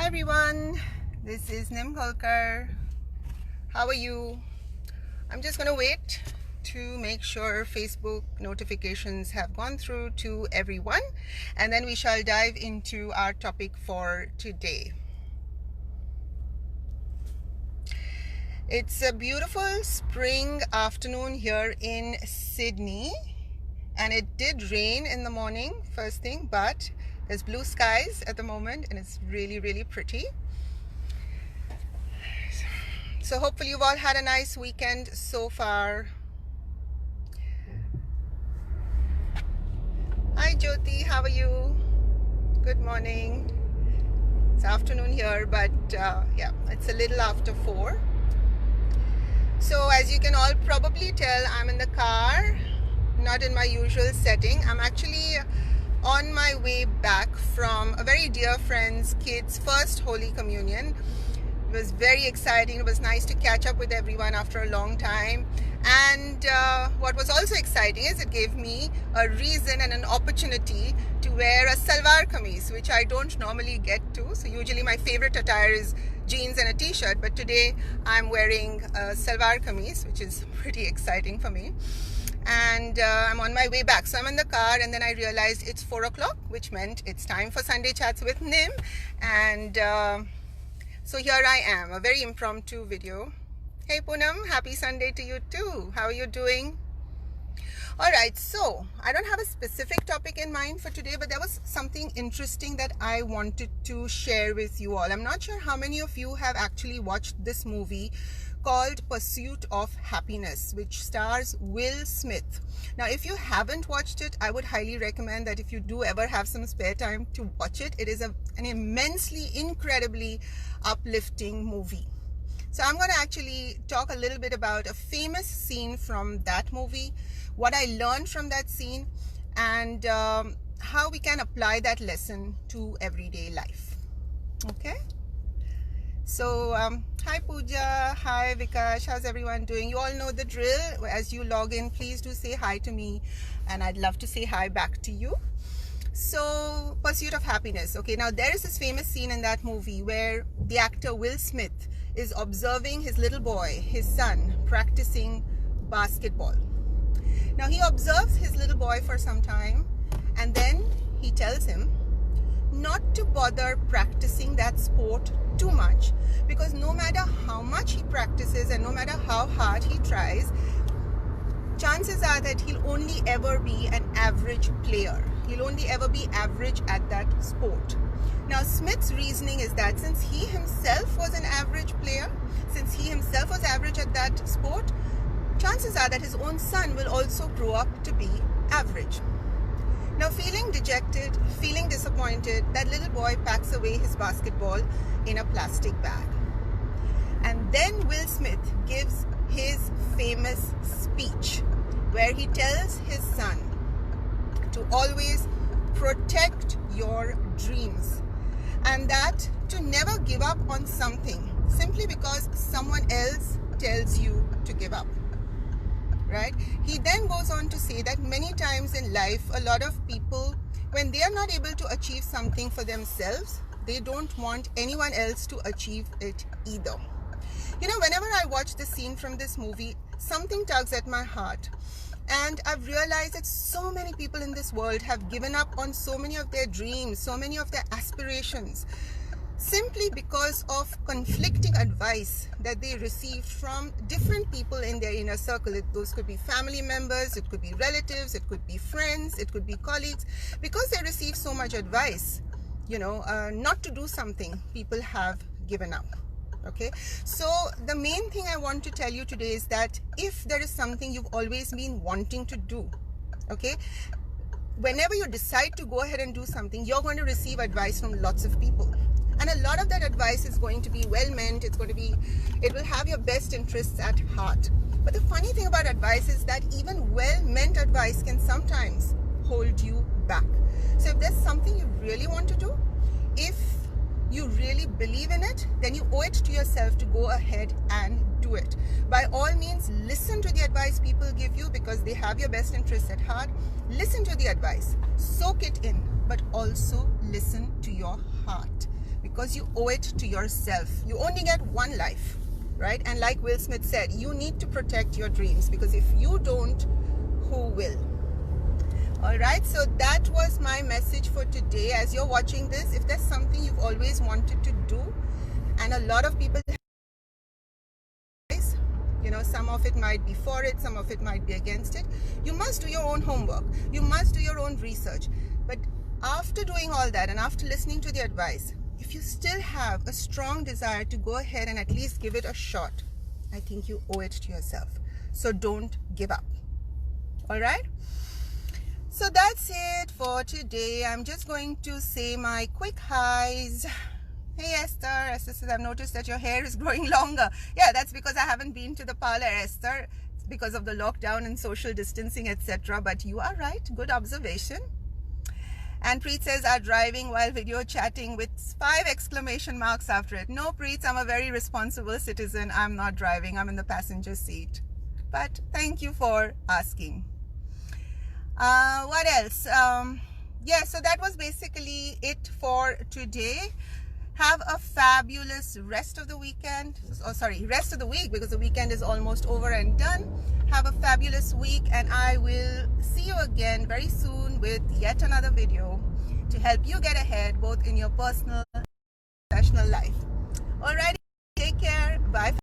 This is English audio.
Hi everyone, this is Nim Holkar. How are you? I'm just going to wait to make sure Facebook notifications have gone through to everyone, and then we shall dive into our topic for today. It's a beautiful spring afternoon here in Sydney, and it did rain in the morning first thing, but there's blue skies at the moment and it's really pretty. So hopefully you've all had a nice weekend so far. Hi Jyoti, how are you? Good morning. It's afternoon here, but yeah, it's a little after 4. So as you can all probably tell, I'm in the car, not in my usual setting. I'm actually on my way back from a very dear friend's kid's first Holy Communion. It was very exciting. It was nice to catch up with everyone after a long time. And what was also exciting is it gave me a reason and an opportunity to wear a salwar kameez, which I don't normally get to. So usually my favorite attire is jeans and a t-shirt, but today I'm wearing a salwar kameez, which is pretty exciting for me. And I'm on my way back. So I'm in the car and then I realized it's 4 o'clock, which meant it's time for Sunday Chats with Nim. And so here I am, a very impromptu video. Hey Poonam, happy Sunday to you too. How are you doing? Alright, so I don't have a specific topic in mind for today, but there was something interesting that I wanted to share with you all. I'm not sure how many of you have actually watched this movie called Pursuit of Happiness, which stars Will Smith. Now, if you haven't watched it, I would highly recommend that if you do ever have some spare time to watch it. It is an immensely, incredibly uplifting movie. So I'm going to actually talk a little bit about a famous scene from that movie, what I learned from that scene, and how we can apply that lesson to everyday life. Okay? So, hi Pooja, hi Vikash, how's everyone doing? You all know the drill. As you log in, please do say hi to me, and I'd love to say hi back to you. So, Pursuit of Happiness. Okay, now there is this famous scene in that movie where the actor Will Smith is observing his little boy, his son, practicing basketball. Now, he observes his little boy for some time, and then he tells him not to bother practicing that sport too much, because no matter how much he practices and no matter how hard he tries, chances are that he'll only ever be an average player. He'll only ever be average at that sport. Now, Smith's reasoning is that since he himself was an average player, since he himself was average at that sport, chances are that his own son will also grow up to be average. Now, feeling dejected, feeling disappointed, that little boy packs away his basketball in a plastic bag. And then Will Smith gives his famous speech where he tells his son to always protect your dreams, and that to never give up on something simply because someone else tells you to give up. Right? He then goes on to say that many times in life, a lot of people, when they are not able to achieve something for themselves, they don't want anyone else to achieve it either. You know, whenever I watch the scene from this movie, something tugs at my heart. And I've realized that so many people in this world have given up on so many of their dreams, so many of their aspirations, simply because of conflicting advice that they received from different people in their inner circle. Those could be family members, it could be relatives, it could be friends, it could be colleagues. Because they receive so much advice, not to do something, people have given up. Okay, so the main thing I want to tell you today is that if there is something you've always been wanting to do, okay, whenever you decide to go ahead and do something, you're going to receive advice from lots of people. And a lot of that advice is going to be well-meant. It will have your best interests at heart. But the funny thing about advice is that even well-meant advice can sometimes hold you back. So if there's something you really want to do, if you really believe in it, then you owe it to yourself to go ahead and do it. By all means, listen to the advice people give you because they have your best interests at heart. Listen to the advice, soak it in, but also listen to your heart. because you owe it to yourself. You only get one life, right? And like Will Smith said, you need to protect your dreams, because if you don't, who will? All right, so that was my message for today. As you're watching this, if there's something you've always wanted to do, and a lot of people, you know, some of it might be for it, some of it might be against it, you must do your own homework, you must do your own research. But after doing all that and after listening to the advice, if you still have a strong desire to go ahead and at least give it a shot, I think you owe it to yourself. So don't give up. All right, so that's it for today. I'm just going to say my quick highs. Hey Esther. Esther says, I've noticed that your hair is growing longer. Yeah, that's because I haven't been to the parlor, Esther. It's because of the lockdown and social distancing, etc. But you are right. Good observation. And Preet says, are driving while video chatting with 5 exclamation marks after it. No, Preet, I'm a very responsible citizen. I'm not driving. I'm in the passenger seat. But thank you for asking. What else? Yeah, so that was basically it for today. Have a fabulous rest of the weekend. Oh, sorry, rest of the week, because the weekend is almost over and done. Have a fabulous week, and I will see you again very soon with yet another video to help you get ahead both in your personal and professional life. Alrighty, take care. Bye.